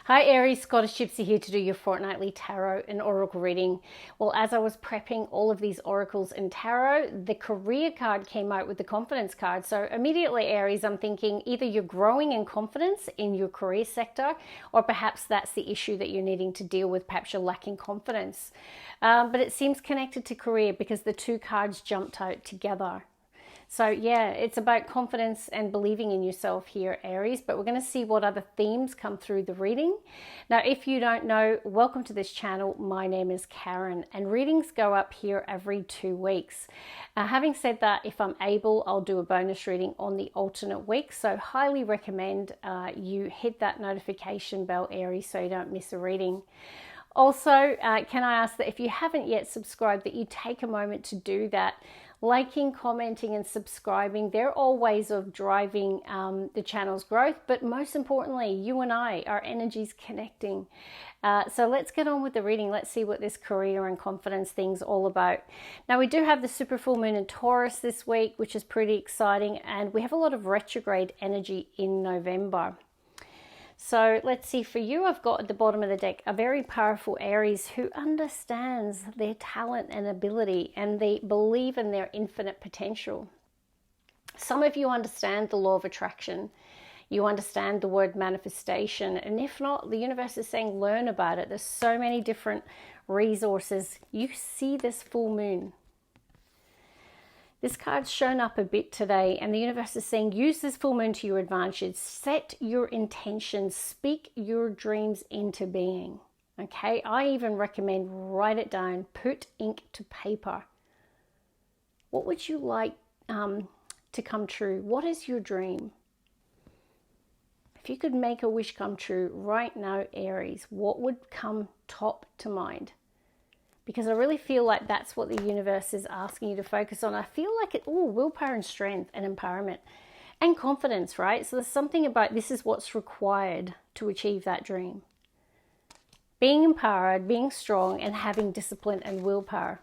Hi Aries, Scottish Gypsy here to do your fortnightly tarot and oracle reading. Well, as I was prepping all of these oracles and tarot, the career card came out with the confidence card. So immediately, Aries, I'm thinking either you're growing in confidence in your career sector, or perhaps that's the issue that you're needing to deal with. Perhaps you're lacking confidence. But it seems connected to career because the two cards jumped out together. So yeah, it's about confidence and believing in yourself here, Aries, but we're going to see what other themes come through the reading. Now, if you don't know, welcome to this channel. My name is Karen and readings go up here every 2 weeks. Having said that, if I'm able, I'll do a bonus reading on the alternate week. So highly recommend you hit that notification bell, Aries, so you don't miss a reading. Also, can I ask that if you haven't yet subscribed, that you take a moment to do that. Liking, commenting and subscribing, they're all ways of driving the channel's growth, but most importantly, you and I, our energies connecting. So let's get on with the reading. Let's see what this career and confidence thing's all about. Now, we do have the super full moon in Taurus this week, which is pretty exciting, and we have a lot of retrograde energy in November. So let's see, for you, I've got at the bottom of the deck a very powerful Aries who understands their talent and ability, and they believe in their infinite potential. Some of you understand the law of attraction. You understand the word manifestation. And if not, the universe is saying learn about it. There's so many different resources. You see this full moon. This card's shown up a bit today, and the universe is saying use this full moon to your advantage. Set your intentions, speak your dreams into being. Okay, I even recommend write it down, put ink to paper. What would you like to come true? What is your dream? If you could make a wish come true right now, Aries, what would come top to mind? Because I really feel like that's what the universe is asking you to focus on. I feel like it, willpower and strength and empowerment and confidence, right? So there's something about this is what's required to achieve that dream. Being empowered, being strong, and having discipline and willpower,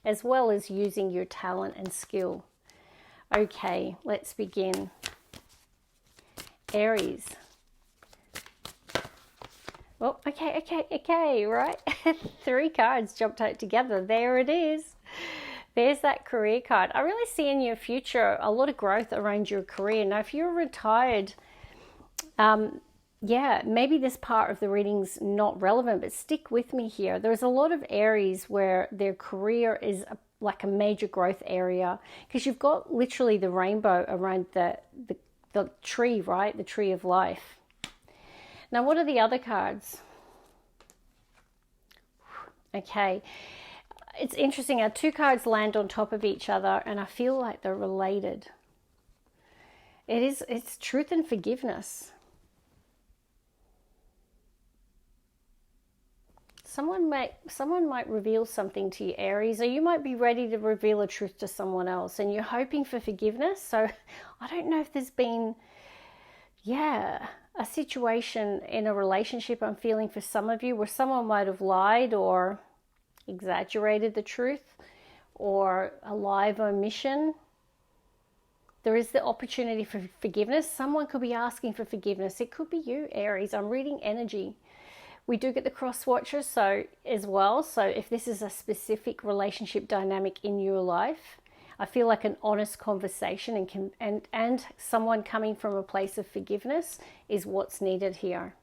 as well as using your talent and skill. Okay, let's begin. Aries. Oh, okay, right? 3 cards jumped out together. There it is. There's that career card. I really see in your future a lot of growth around your career. Now, if you're retired, yeah, maybe this part of the reading's not relevant, but stick with me here. There's a lot of Aries where their career is like a major growth area, because you've got literally the rainbow around the tree, right? The tree of life. Now, what are the other cards? Okay, it's interesting. Our 2 cards land on top of each other, and I feel like they're related. It's truth and forgiveness. Someone might reveal something to you, Aries, or you might be ready to reveal a truth to someone else, and you're hoping for forgiveness. So I don't know if there's been, a situation in a relationship, I'm feeling for some of you, where someone might have lied or exaggerated the truth, or a lie of omission. There is the opportunity for forgiveness. Someone could be asking for forgiveness. It could be you, Aries. I'm reading energy. We do get the cross watcher as well. So if this is a specific relationship dynamic in your life, I feel like an honest conversation and someone coming from a place of forgiveness is what's needed here.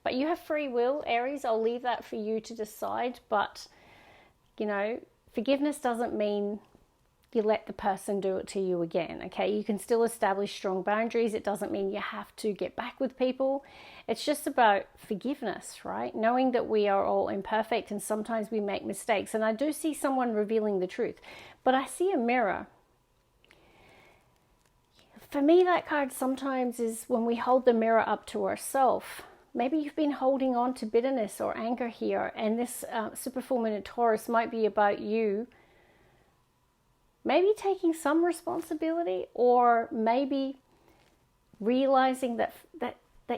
But you have free will, Aries. I'll leave that for you to decide. But, forgiveness doesn't mean you let the person do it to you again, okay? You can still establish strong boundaries. It doesn't mean you have to get back with people. It's just about forgiveness, right? Knowing that we are all imperfect and sometimes we make mistakes. And I do see someone revealing the truth, but I see a mirror. For me, that card sometimes is when we hold the mirror up to ourselves. Maybe you've been holding on to bitterness or anger here, and this super full moon in Taurus might be about you maybe taking some responsibility, or maybe realizing that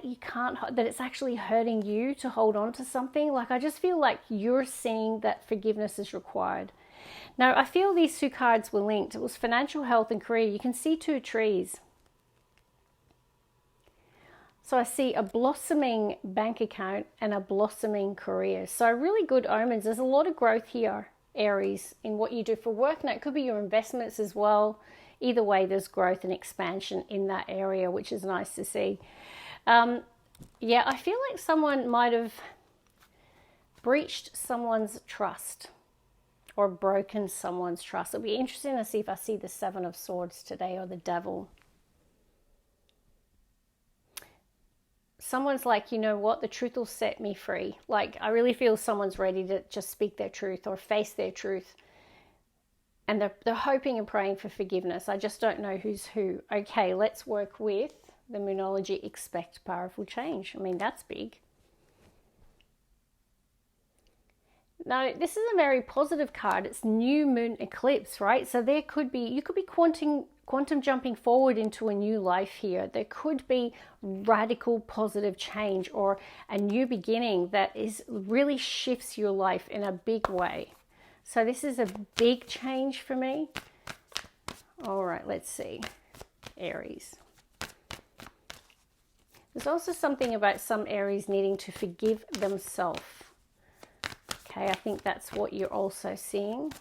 you can't, that it's actually hurting you to hold on to something. Like, I just feel like you're seeing that forgiveness is required. Now, I feel these 2 cards were linked. It was financial, health, and career. You can see 2 trees. So I see a blossoming bank account and a blossoming career. So really good omens. There's a lot of growth here, Aries, in what you do for work. Now, it could be your investments as well. Either way, there's growth and expansion in that area, which is nice to see. Yeah, I feel like someone might have breached someone's trust or broken someone's trust. It'll be interesting to see if I see the Seven of Swords today or the Devil. Someone's like, you know what, the truth will set me free. Like, I really feel someone's ready to just speak their truth or face their truth. And they're hoping and praying for forgiveness. I just don't know who's who. Okay, let's work with the Moonology. Expect powerful change. I mean, that's big. Now, this is a very positive card. It's new moon eclipse, right? So there could be, you could be quantum jumping forward into a new life here. There could be radical positive change or a new beginning that really shifts your life in a big way. So this is a big change for me. All right, let's see. Aries. There's also something about some Aries needing to forgive themselves. Okay, I think that's what you're also seeing.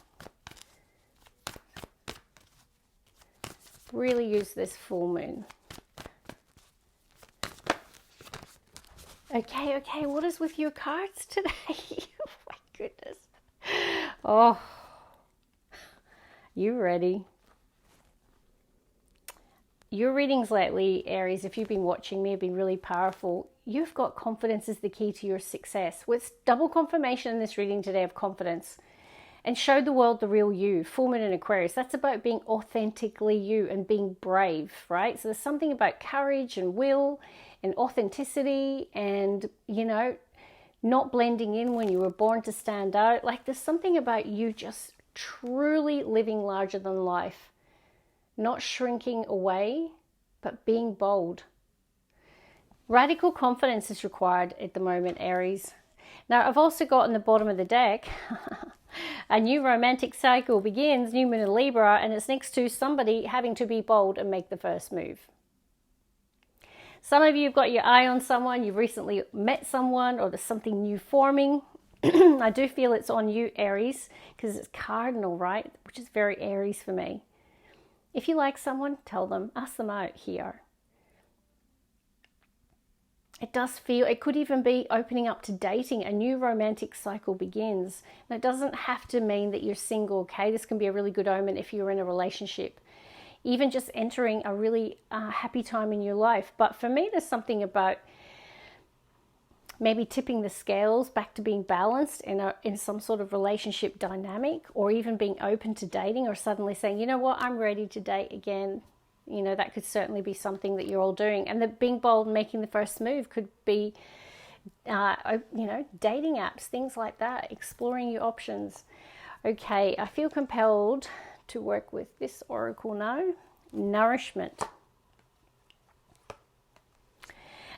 Really use this full moon. Okay, what is with your cards today? Oh my goodness. Oh, you ready? Your readings lately, Aries, if you've been watching me, have been really powerful. You've got confidence is the key to your success. With double confirmation in this reading today of confidence. And show the world the real you. Full moon in Aquarius. That's about being authentically you and being brave, right? So there's something about courage and will and authenticity and, you know, not blending in when you were born to stand out. Like, there's something about you just truly living larger than life. Not shrinking away, but being bold. Radical confidence is required at the moment, Aries. Now, I've also got in the bottom of the deck, a new romantic cycle begins, new moon in Libra, and it's next to somebody having to be bold and make the first move. Some of you have got your eye on someone, you've recently met someone, or there's something new forming. I do feel it's on you, Aries, because it's cardinal, right? Which is very Aries for me. If you like someone, tell them, ask them out here. It does feel, it could even be opening up to dating. A new romantic cycle begins. And it doesn't have to mean that you're single, okay? This can be a really good omen if you're in a relationship. Even just entering a really happy time in your life. But for me, there's something about maybe tipping the scales back to being balanced in some sort of relationship dynamic, or even being open to dating, or suddenly saying, you know what, I'm ready to date again. You know, that could certainly be something that you're all doing. And the being bold and making the first move could be, you know, dating apps, things like that, exploring your options. Okay, I feel compelled to work with this oracle now. Nourishment.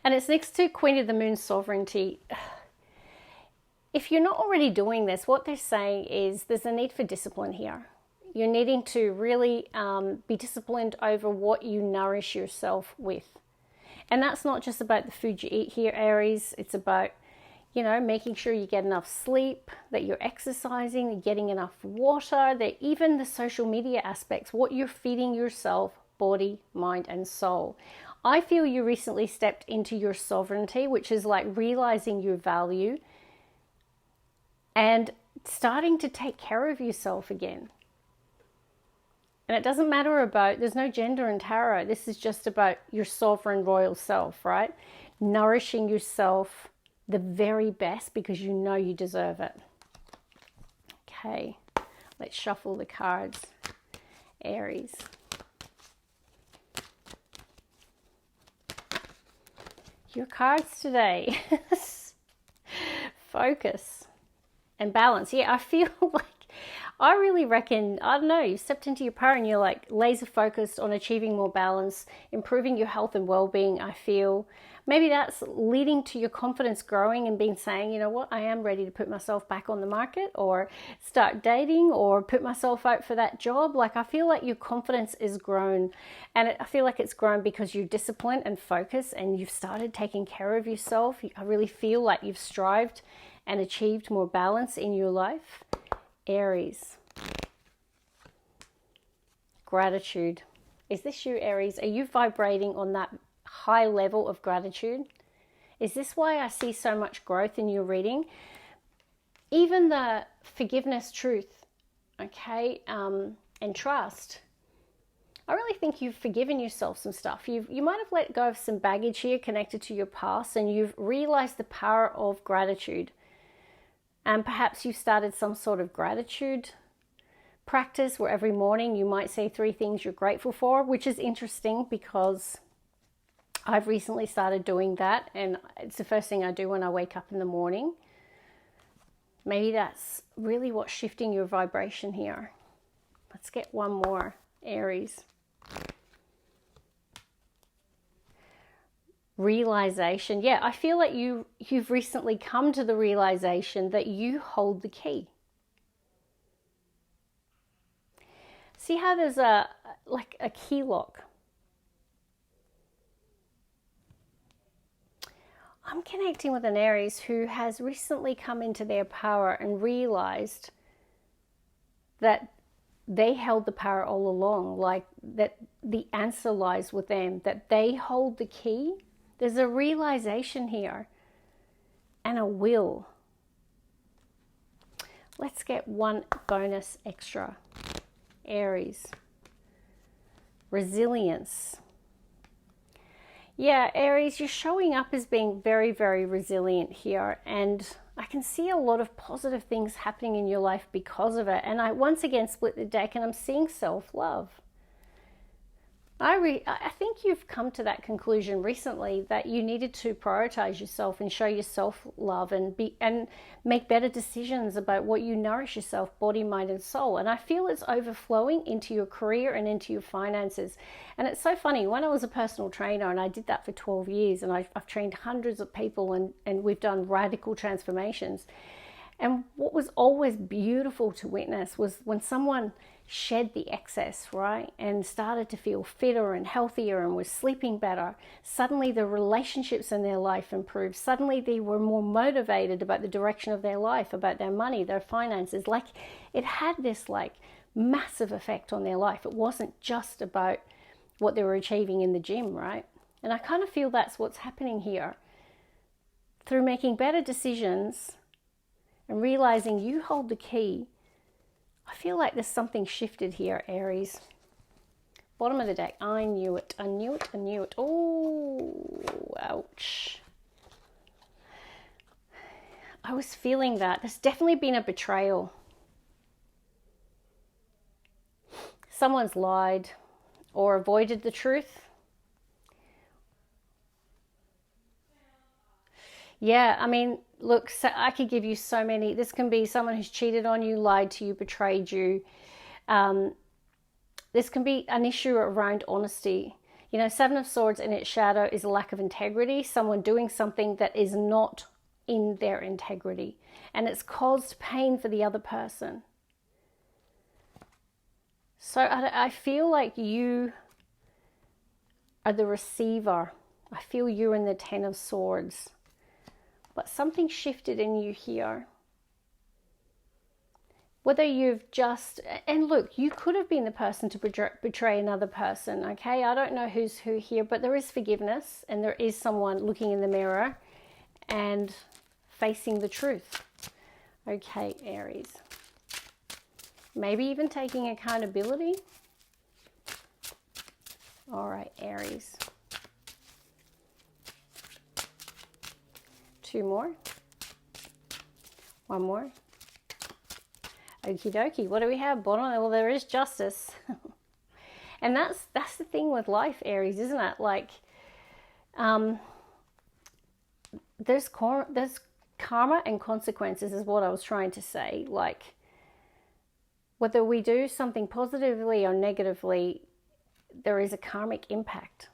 And it's next to Queen of the Moon, sovereignty. If you're not already doing this, what they're saying is there's a need for discipline here. You're needing to really be disciplined over what you nourish yourself with. And that's not just about the food you eat here, Aries. It's about, you know, making sure you get enough sleep, that you're exercising, getting enough water, that even the social media aspects, what you're feeding yourself, body, mind, and soul. I feel you recently stepped into your sovereignty, which is like realizing your value and starting to take care of yourself again. And it doesn't matter about, there's no gender in tarot. This is just about your sovereign royal self, right? Nourishing yourself the very best because you know you deserve it. Okay, let's shuffle the cards. Aries. Your cards today. Focus and balance. Yeah, I feel like I really reckon, I don't know, you stepped into your power and you're like laser focused on achieving more balance, improving your health and well-being, I feel. Maybe that's leading to your confidence growing and being saying, you know what, I am ready to put myself back on the market or start dating or put myself out for that job. Like, I feel like your confidence is grown, and I feel like it's grown because you're disciplined and focused and you've started taking care of yourself. I really feel like you've strived and achieved more balance in your life. Aries. Gratitude. Is this you, Aries? Are you vibrating on that high level of gratitude? Is this why I see so much growth in your reading? Even the forgiveness, truth, okay, and trust. I really think you've forgiven yourself some stuff. You might have let go of some baggage here connected to your past, and you've realized the power of gratitude. And perhaps you started some sort of gratitude practice where every morning you might say 3 things you're grateful for, which is interesting because I've recently started doing that, and it's the first thing I do when I wake up in the morning. Maybe that's really what's shifting your vibration here. Let's get one more, Aries. Realization. Yeah, I feel like you've recently come to the realization that you hold the key. See how there's a key lock? I'm connecting with an Aries who has recently come into their power and realized that they held the power all along, like that the answer lies with them, that they hold the key. There's a realization here and a will. Let's get one bonus extra. Aries. Resilience. Yeah, Aries, you're showing up as being very, very resilient here, and I can see a lot of positive things happening in your life because of it. And I once again split the deck and I'm seeing self-love. I think you've come to that conclusion recently that you needed to prioritize yourself and show yourself love and make better decisions about what you nourish yourself, body, mind, and soul. And I feel it's overflowing into your career and into your finances. And it's so funny, when I was a personal trainer, and I did that for 12 years, and I've trained hundreds of people, and we've done radical transformations. And what was always beautiful to witness was when someone shed the excess, right, and started to feel fitter and healthier and was sleeping better, suddenly the relationships in their life improved. Suddenly they were more motivated about the direction of their life, about their money, their finances. Like, it had this like massive effect on their life. It wasn't just about what they were achieving in the gym, right? And I kind of feel that's what's happening here. Through making better decisions and realizing you hold the key, I feel like there's something shifted here, Aries. Bottom of the deck. I knew it. I knew it. I knew it. Oh, ouch. I was feeling that. There's definitely been a betrayal. Someone's lied or avoided the truth. Yeah, I mean, look, so I could give you so many. This can be someone who's cheated on you, lied to you, betrayed you. This can be an issue around honesty. You know, Seven of Swords in its shadow is a lack of integrity, someone doing something that is not in their integrity, and it's caused pain for the other person. So I feel like you are the receiver. I feel you're in the Ten of Swords. But something shifted in you here. Whether you've just, and look, you could have been the person to betray another person, okay? I don't know who's who here, but there is forgiveness, and there is someone looking in the mirror and facing the truth. Okay, Aries. Maybe even taking accountability. All right, Aries. 2 more. 1 more. Okie dokie. What do we have? Bottom. Well, there is justice. And that's the thing with life, Aries, isn't it? Like, there's karma and consequences is what I was trying to say. Like, whether we do something positively or negatively, there is a karmic impact.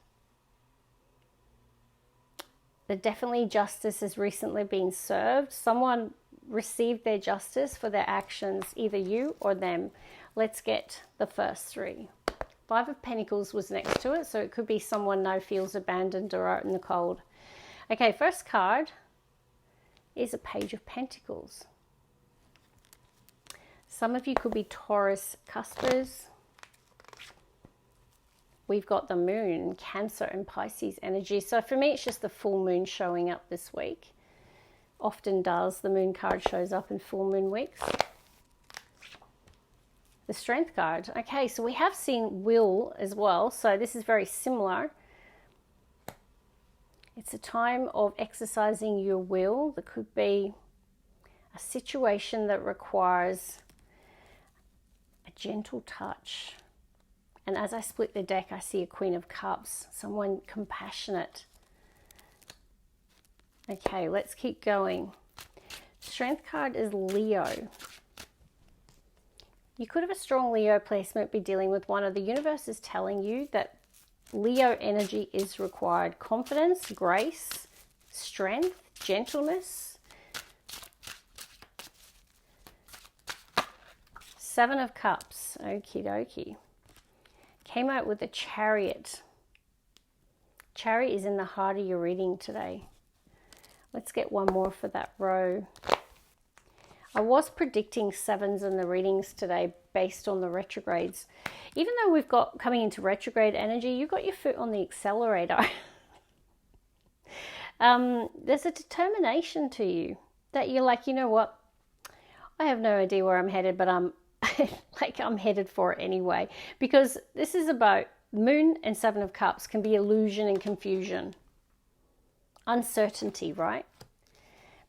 That definitely justice has recently been served. Someone received their justice for their actions, either you or them. Let's get the first three. Five of Pentacles was next to it, so it could be someone now feels abandoned or out in the cold. Okay, first card is a Page of Pentacles. Some of you could be Taurus cuspers. We've got the Moon, Cancer and Pisces energy. So for me, it's just the full moon showing up this week. Often does. The Moon card shows up in full moon weeks. The Strength card. Okay, so we have seen Will as well. So this is very similar. It's a time of exercising your will. There could be a situation that requires a gentle touch. And as I split the deck, I see a Queen of Cups, someone compassionate. Okay, let's keep going. Strength card is Leo. You could have a strong Leo placement, be dealing with one of the universe is telling you that Leo energy is required. Confidence, grace, strength, gentleness. Seven of Cups. Okie dokie. Came out with a Chariot. Chariot is in the heart of your reading today. Let's get one more for that row. I was predicting sevens in the readings today based on the retrogrades. Even though we've got coming into retrograde energy, you've got your foot on the accelerator. There's a determination to you that you're like, you know what? I have no idea where I'm headed, but I'm headed for it anyway, because this is about Moon and Seven of Cups can be illusion and confusion, uncertainty, right?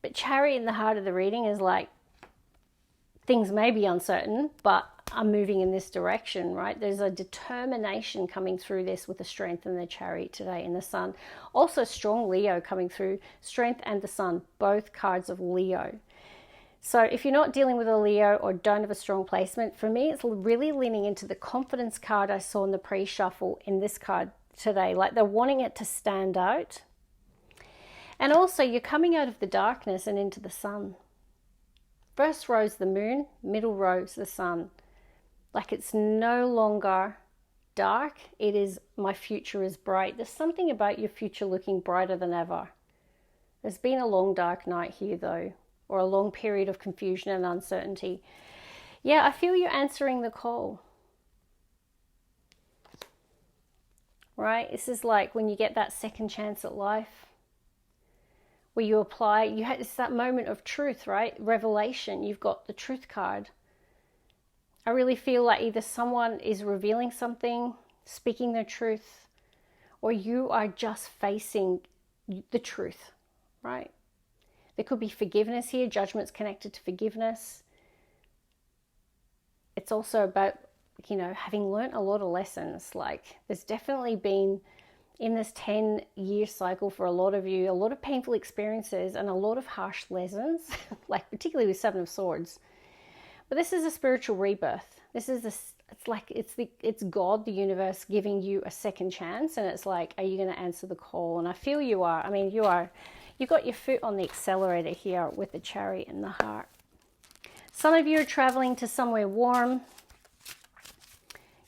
But Chariot in the heart of the reading is like, things may be uncertain, but I'm moving in this direction, right? There's a determination coming through this with the Strength and the Chariot today in the Sun. Also strong Leo coming through, Strength and the Sun, both cards of Leo. So if you're not dealing with a Leo or don't have a strong placement, for me, it's really leaning into the confidence card I saw in the pre-shuffle in this card today. Like they're wanting it to stand out. And also you're coming out of the darkness and into the sun. First row's the Moon, middle row's the Sun. Like it's no longer dark. It is, my future is bright. There's something about your future looking brighter than ever. There's been a long dark night here though, or a long period of confusion and uncertainty. Yeah, I feel you're answering the call. Right? This is like when you get that second chance at life, where you apply, it's that moment of truth, right? Revelation. You've got the Truth card. I really feel like either someone is revealing something, speaking their truth, or you are just facing the truth, right? There could be forgiveness here. Judgment's connected to forgiveness. It's also about, having learned a lot of lessons. Like there's definitely been, in this 10-year cycle for a lot of you, a lot of painful experiences and a lot of harsh lessons, like particularly with Seven of Swords. But this is a spiritual rebirth. This is it's God, the universe, giving you a second chance. And it's like, are you going to answer the call? And I feel you are. I mean, you are. You've got your foot on the accelerator here with the Chariot in the heart. Some of you are traveling to somewhere warm.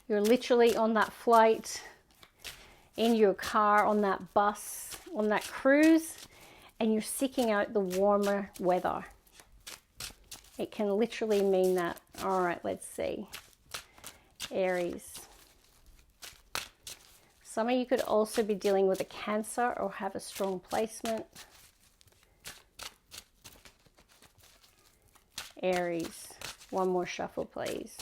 You're literally on that flight, in your car, on that bus, on that cruise, and you're seeking out the warmer weather. It can literally mean that. All right, let's see. Aries. Some of you could also be dealing with a Cancer or have a strong placement. Aries. One more shuffle, please.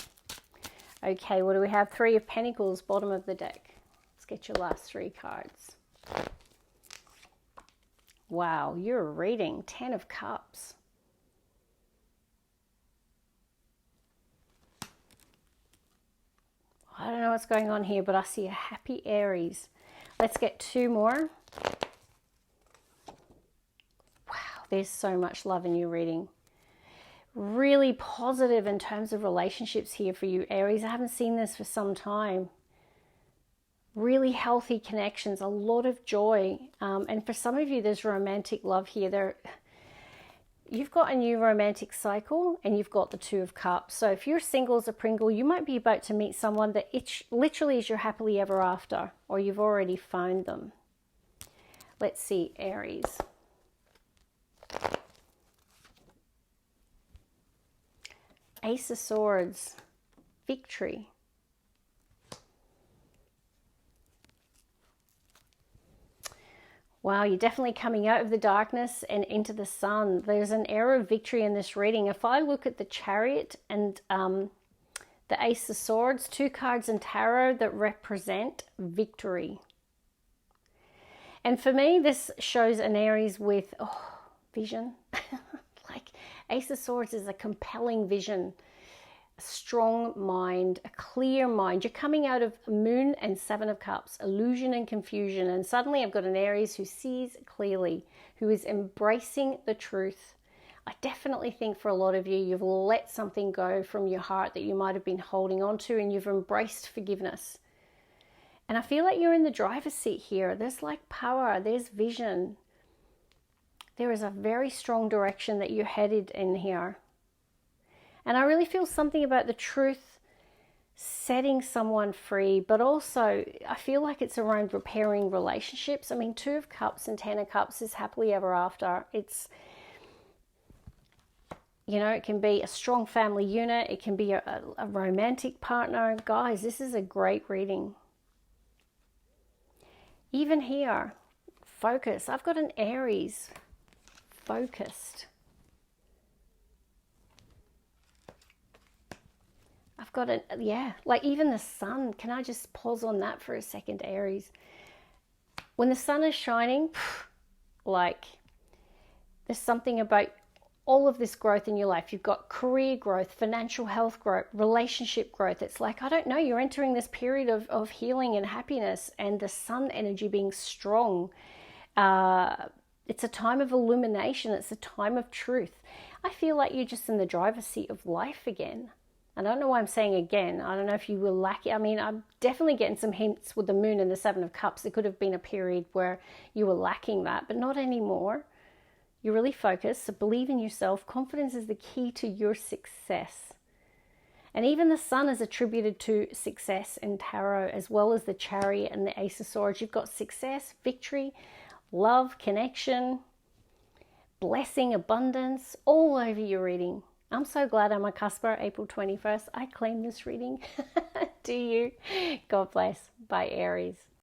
Okay, what do we have? Three of Pentacles, bottom of the deck. Let's get your last three cards. Wow, you're reading 10 of Cups. I don't know what's going on here, but I see a happy Aries. Let's get two more. Wow, there's so much love in your reading. Really positive in terms of relationships here for you, Aries. I haven't seen this for some time. Really healthy connections, a lot of joy. And for some of you, there's romantic love here. You've got a new romantic cycle and you've got the Two of Cups. So if you're single as a Pringle, you might be about to meet someone that literally is your happily ever after, or you've already found them. Let's see, Aries. Ace of Swords, victory. Wow, you're definitely coming out of the darkness and into the sun. There's an era of victory in this reading. If I look at the Chariot and the Ace of Swords, two cards in tarot that represent victory. And for me, this shows an Aries with vision. Like Ace of Swords is a compelling vision, a strong mind, a clear mind. You're coming out of Moon and Seven of Cups, illusion and confusion. And suddenly I've got an Aries who sees clearly, who is embracing the truth. I definitely think for a lot of you, you've let something go from your heart that you might have been holding on to, and you've embraced forgiveness. And I feel like you're in the driver's seat here. There's like power, there's vision. There is a very strong direction that you're headed in here. And I really feel something about the truth setting someone free, but also I feel like it's around repairing relationships. I mean, Two of Cups and Ten of Cups is happily ever after. It's, you know, it can be a strong family unit. It can be a romantic partner. Guys, this is a great reading. Even here, focus. I've got an Aries focused. I've got it, yeah, like even the sun. Can I just pause on that for a second, Aries? When the sun is shining, like there's something about all of this growth in your life. You've got career growth, financial health growth, relationship growth. It's like, I don't know, you're entering this period of healing and happiness, and the sun energy being strong. It's a time of illumination. It's a time of truth. I feel like you're just in the driver's seat of life again. I don't know why I'm saying again. I don't know if you were lacking. I mean, I'm definitely getting some hints with the Moon and the Seven of Cups. There could have been a period where you were lacking that, but not anymore. You're really focused, so believe in yourself. Confidence is the key to your success. And even the sun is attributed to success in tarot, as well as the Chariot and the Ace of Swords. You've got success, victory, love, connection, blessing, abundance, all over your reading. I'm so glad I'm a cusper, April 21st. I claim this reading. Do you? God bless. Bye, Aries.